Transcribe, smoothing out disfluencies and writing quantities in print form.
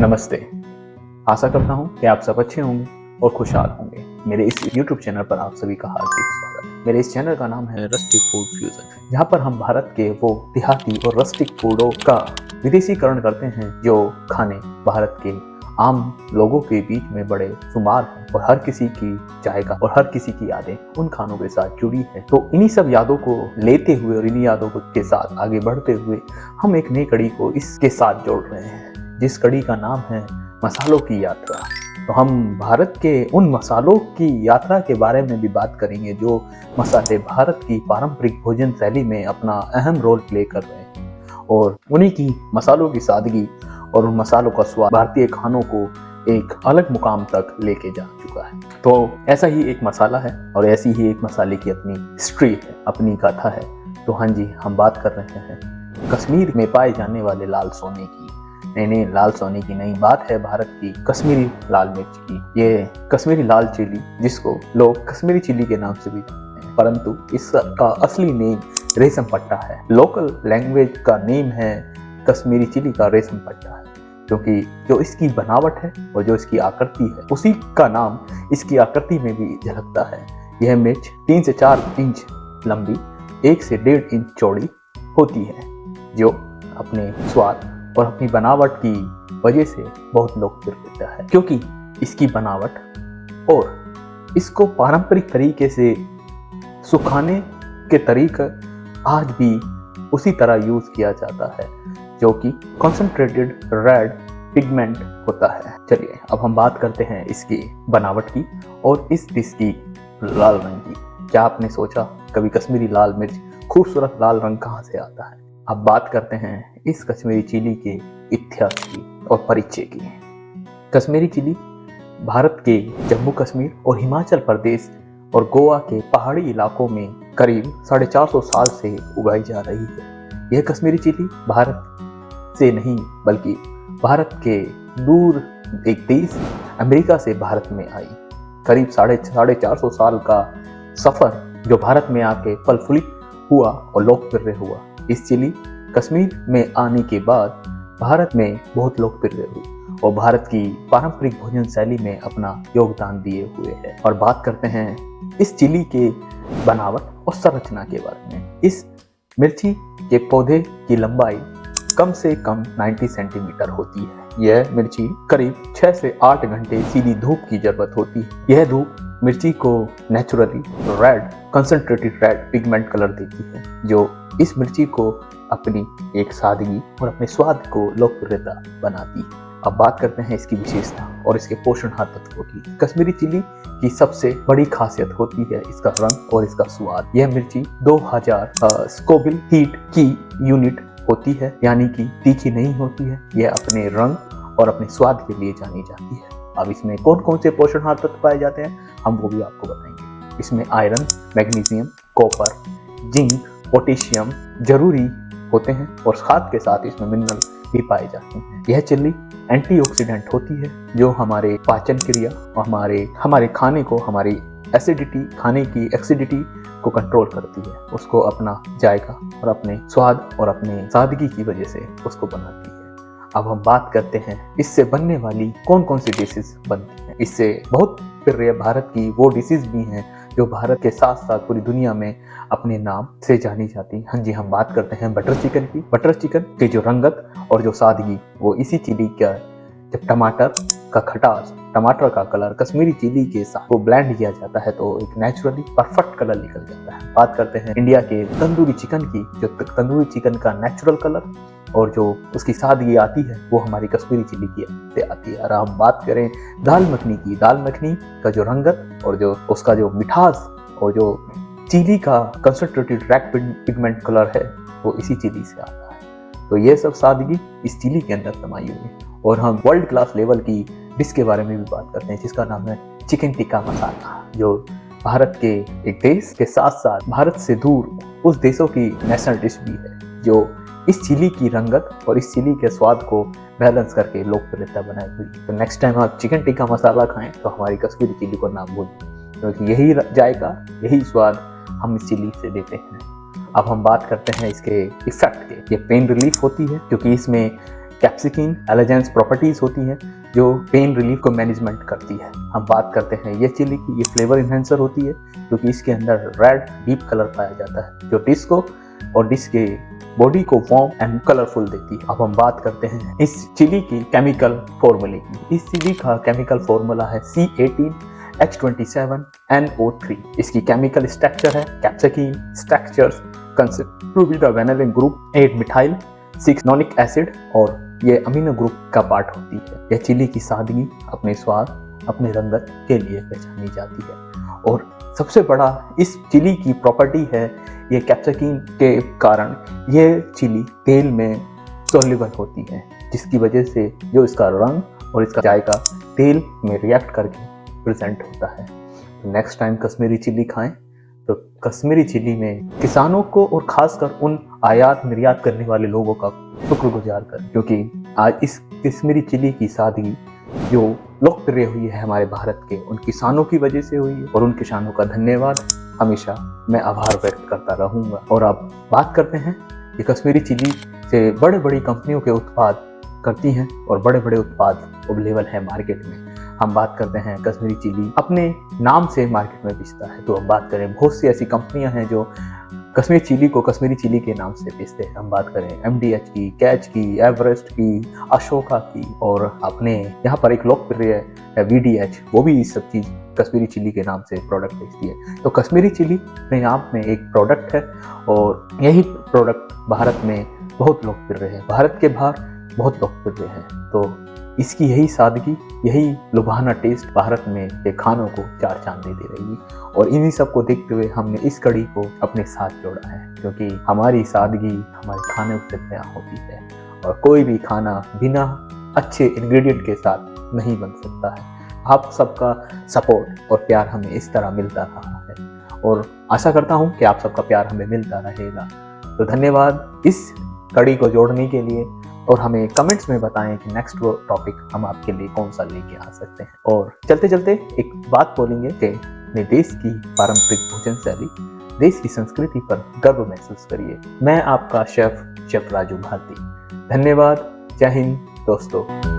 नमस्ते। आशा करता हूँ कि आप सब अच्छे होंगे और खुशहाल होंगे। मेरे इस YouTube चैनल पर आप सभी का हार्दिक स्वागत है। मेरे इस चैनल का नाम है रस्टिक फूड फ्यूजन, जहाँ पर हम भारत के वो देहाती और रस्टिक फूडों का विदेशीकरण करते हैं जो खाने भारत के आम लोगों के बीच में बड़े शुमार हैं और हर किसी की जायका और हर किसी की यादें उन खानों के साथ जुड़ी है। तो इन्हीं सब यादों को लेते हुए और इन्हीं यादों के साथ आगे बढ़ते हुए हम एक नई कड़ी को इसके साथ जोड़ रहे हैं, जिस कड़ी का नाम है मसालों की यात्रा। तो हम भारत के उन मसालों की यात्रा के बारे में भी बात करेंगे जो मसाले भारत की पारंपरिक भोजन शैली में अपना अहम रोल प्ले कर रहे हैं और उन्हीं की मसालों की सादगी और उन मसालों का स्वाद भारतीय खानों को एक अलग मुकाम तक लेके जा चुका है। तो ऐसा ही एक मसाला है और ऐसी ही एक मसाले की अपनी हिस्ट्री है, अपनी गाथा है। तो हाँ जी, हम बात कर रहे हैं कश्मीर में पाए जाने वाले लाल सोने की। नहीं, लाल सोने की नहीं, बात है भारत की कश्मीरी लाल मिर्च की। ये कश्मीरी लाल चिली, जिसको लोग कश्मीरी चिली के नाम से भी जानते हैं, परंतु इसका असली नेम रेशम पट्टा है। लोकल लैंग्वेज का नेम है कश्मीरी चिली का रेशम पट्टा है, क्योंकि जो इसकी बनावट है और जो इसकी आकृति है उसी का नाम इसकी आकृति में भी झलकता है। यह मिर्च 3 से 4 इंच लंबी, 1 से 1.5 इंच चौड़ी होती है, जो अपने स्वाद और अपनी बनावट की वजह से बहुत लोकप्रिय है, क्योंकि इसकी बनावट और इसको पारंपरिक तरीके से सुखाने के तरीका आज भी उसी तरह यूज किया जाता है, जो कि कंसंट्रेटेड रेड पिगमेंट होता है। चलिए अब हम बात करते हैं इसकी बनावट की और इस डिश की लाल रंग की। क्या आपने सोचा कभी कश्मीरी लाल मिर्च खूबसूरत लाल रंग कहाँ से आता है? अब बात करते हैं इस कश्मीरी चिली के इतिहास की और परिचय की। कश्मीरी चिली भारत के जम्मू कश्मीर और हिमाचल प्रदेश और गोवा के पहाड़ी इलाकों में करीब 450 साल से उगाई जा रही है। यह कश्मीरी चिली भारत से नहीं बल्कि भारत के दूर एक देश अमेरिका से भारत में आई। करीब 450 साल का सफर जो भारत में आके फलफुलित हुआ और लोकप्रिय हुआ। इस चिली कश्मीर में आने के बाद भारत में बहुत लोकप्रिय हुई और भारत की पारंपरिक भोजन शैली में अपना योगदान दिए हुए है। और बात करते हैं इस चिली के बनावट और संरचना के बारे में। इस मिर्ची के पौधे की लंबाई कम से कम 90 सेंटीमीटर होती है। यह मिर्ची करीब 6 से 8 घंटे सीधी धूप की जरूरत होती है। यह धूप मिर्ची को naturally red concentrated red pigment colour देती है, जो इस मिर्ची को अपनी एक सादगी और अपने स्वाद को लोकप्रियता बनाती है। अब बात करते हैं इसकी विशेषता और इसके पोषणहार तत्वों की। कश्मीरी चिली की सबसे बड़ी खासियत होती है इसका रंग और इसका स्वाद। यह मिर्ची 2000 स्कोविल हीट की यूनिट होती है, यानी कि तीखी नहीं होती है। यह अपने रंग और अपने स्वाद के लिए जानी जाती है। अब इसमें कौन कौन से पोषणहार तत्व पाए जाते हैं हम वो भी आपको बताएंगे। इसमें iron, magnesium, copper, zinc, potassium जरूरी होते हैं और साथ के साथ इसमें मिनरल भी पाए जाते हैं। यह चिली एंटीऑक्सीडेंट होती है, जो हमारे पाचन क्रिया और हमारे खाने को, हमारी एसिडिटी, खाने की एसिडिटी को कंट्रोल करती है, उसको अपना जायका और अपने स्वाद और अपने सादगी की वजह से उसको बनाती है। अब हम बात करते हैं इससे बनने वाली कौन कौन सी डिशेस बनती हैं। इससे बहुत प्रिय भारत की वो डिशेस भी हैं जो भारत के साथ साथ पूरी दुनिया में अपने नाम से जानी जाती हैं। हाँ जी, हम बात करते हैं बटर चिकन की। बटर चिकन की जो रंगत और जो सादगी वो इसी चिली का, जब टमाटर का खटास, टमाटर का कलर कश्मीरी चिली के साथ वो ब्लेंड किया जाता है तो एक नेचुरली परफेक्ट कलर निकल जाता है। बात करते हैं इंडिया के तंदूरी चिकन की। जो तंदूरी चिकन का नेचुरल कलर और जो उसकी सादगी आती है वो हमारी कश्मीरी चिली की से आती है। और हम बात करें दाल मखनी की। दाल मखनी का जो रंगत और जो उसका जो मिठास और जो चिली का कंसंट्रेटेड रेड पिगमेंट कलर है वो इसी चिली से आता है। तो ये सब सादगी इस चिली के अंदर समाई हुई है। और हम वर्ल्ड क्लास लेवल की डिश के बारे में भी बात करते हैं, जिसका नाम है चिकन टिक्का मसाला, जो भारत के एक देश के साथ साथ भारत से दूर उस देशों की नेशनल डिश भी है, जो इस चिली की रंगत और इस चिली के स्वाद को बैलेंस करके लोकप्रियता बनाई हुई। तो नेक्स्ट टाइम आप चिकन टिक्का मसाला खाएं तो हमारी कश्मीरी चिली को ना भूलें, क्योंकि यही जायका, यही स्वाद हम इस चिली से देते हैं। अब हम बात करते हैं इसके इफेक्ट के। ये पेन रिलीफ होती है, क्योंकि इसमें कैप्सिकिन एलिजेंस प्रॉपर्टीज होती हैं जो पेन रिलीफ को मैनेजमेंट करती है। हम बात करते हैं ये चिली की, ये फ्लेवर इन्हेंसर होती है क्योंकि इसके अंदर रेड डीप कलर पाया जाता है जो डिश को और डिश के बॉडी को वार्म एंड कलरफुल देती है। अब हम बात करते हैं इस चिली की केमिकल फॉर्मूले की। इस चिली का केमिकल फॉर्मूला है C18H27NO3। इसकी केमिकल स्ट्रक्चर है capsaicin structures consist to be the vanillin group 8 methyl 6 nonic acid और ये अमीनो ग्रुप का पार्ट होती है। यह चिली की सादगी, अपने स्वाद, अपने रंगत के लिए पहचानी जाती है और सबसे बड़ा इस चिली की प्रॉपर्टी है ये कैप्सिकिन के कारण ये चिली तेल में सोल्यूबल होती है जिसकी वजह से जो इसका रंग और इसका जायका तेल में रिएक्ट करके प्रेजेंट होता है। तो नेक्स्ट टाइम कश्मीरी चिली खाएं तो कश्मीरी चिली में किसानों को और खासकर उन आयात निर्यात करने वाले लोगों का शुक्रगुजार करें क्योंकि आज इस कश्मीरी चिली की सादगी जो लोकप्रिय हुई है हमारे भारत के उन किसानों की वजह से हुई है और उन किसानों का धन्यवाद हमेशा मैं आभार व्यक्त करता रहूंगा। और अब बात करते हैं कि कश्मीरी चिली से बड़े बड़ी कंपनियों के उत्पाद करती हैं और बड़े बड़े उत्पाद अवेलेबल है मार्केट में। हम बात करते हैं कश्मीरी चिली अपने नाम से मार्केट में बेचता है। तो हम बात करें बहुत सी ऐसी कंपनियां हैं जो कश्मीरी चिली को कश्मीरी चिली के नाम से बेचते हैं। हम बात करें MDH की, कैच की, एवरेस्ट की, अशोका की और अपने यहाँ पर एक लोकप्रिय VDH, वो भी इस सब चीज कश्मीरी चिली के नाम से प्रोडक्ट बेचती है। तो कश्मीरी चिली अपने आप में एक प्रोडक्ट है और यही प्रोडक्ट भारत में बहुत लोकप्रिय है, भारत के बाहर बहुत लोकप्रिय है। तो इसकी यही सादगी, यही लुभावना टेस्ट भारत में के खानों को चार चांद दे रही है और इन्हीं सब को देखते हुए हमने इस कड़ी को अपने साथ जोड़ा है क्योंकि हमारी सादगी हमारे खाने से तैयार होती है और कोई भी खाना बिना अच्छे इंग्रेडिएंट के साथ नहीं बन सकता है। आप सबका सपोर्ट और प्यार हमें इस तरह मिलता रहा है और आशा करता हूँ कि आप सबका प्यार हमें मिलता रहेगा। तो धन्यवाद इस कड़ी को जोड़ने के लिए और हमें कमेंट्स में बताएं कि नेक्स्ट टॉपिक हम आपके लिए कौन सा लेके आ सकते हैं। और चलते चलते एक बात बोलेंगे कि अपने देश की पारंपरिक भोजन शैली, देश की संस्कृति पर गर्व महसूस करिए। मैं आपका शेफ राजू भारती। धन्यवाद। जय हिंद दोस्तों।